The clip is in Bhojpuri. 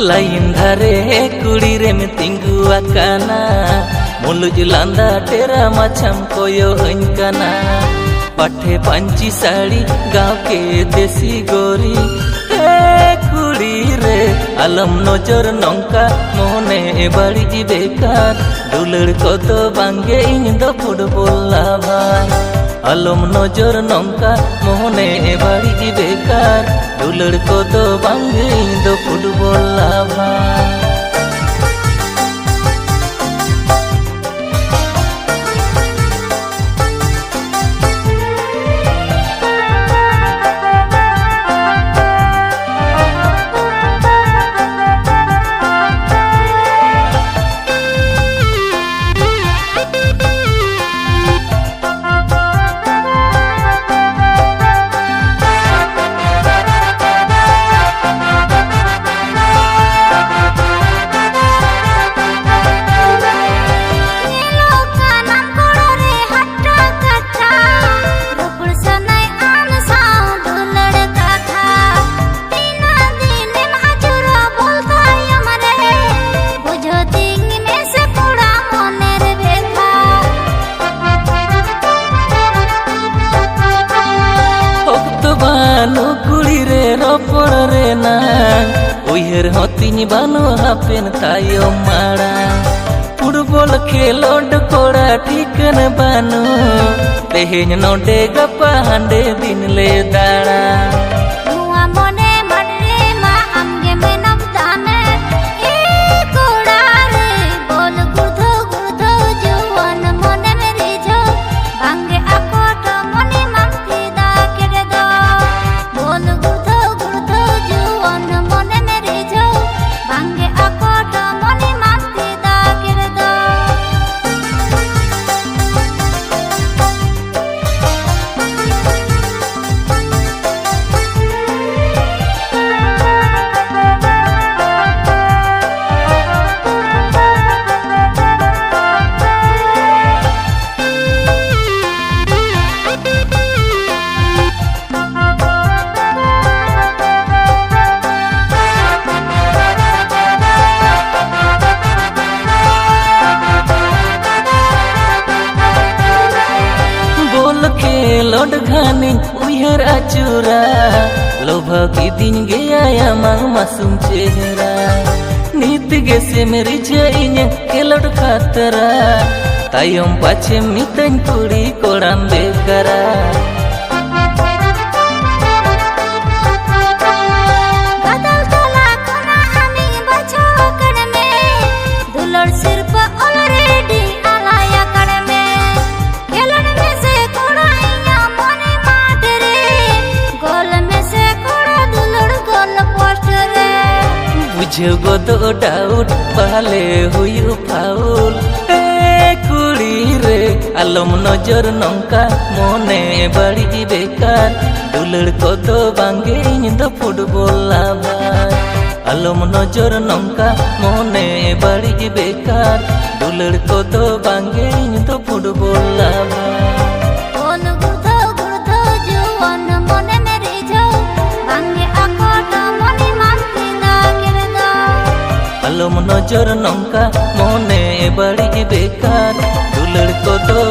लाइन धारे कुड़ी रे में तिंगु आकाना मुलुज लांदा तेरा माछम कोयो हंकना पाठे पांची साड़ी गाँव के देसी गोरी कुड़ी रे आलम नजर नौका मोने बाड़ी जी बेकार दुलड़ को तो बांगे इन दो फुटबॉल लाभार आलम नजर नौका मोने बाड़ी जी बेकार दुलड़ को तो बांगे इन दो फुटबॉल लाभार बानो कुड़ी रे रोपड़ रे ना उहर होतिनी बानो हापेन तायो माड़ा फुटबॉल खेलोड कोड़ा ठीकन बानो तेहेन नोडे गपा हांडे दिन ले दाड़ा लोड घानी उहर आचुरा लोभा की दिन गया मासूम चेहरा नीत गे से मेरी जाइन केलोड खातरा तायम पाछे मितन कुड़ी कोड़ाम बेकरा बुझो तो डाउट पहले हुई फाउल कुड़ी रे आलम नजर नौका मोने बाड़ी बेकार दुलड़ को तो बांगे इन दो फुटबॉल लाभार आलम नजर नौका मोने बाड़ी बेकार दुलड़ को तो बांगे इन दो फुटबॉल लाभार आलम नजर नौका मोने बाड़ी बेकार दुलड़ को तो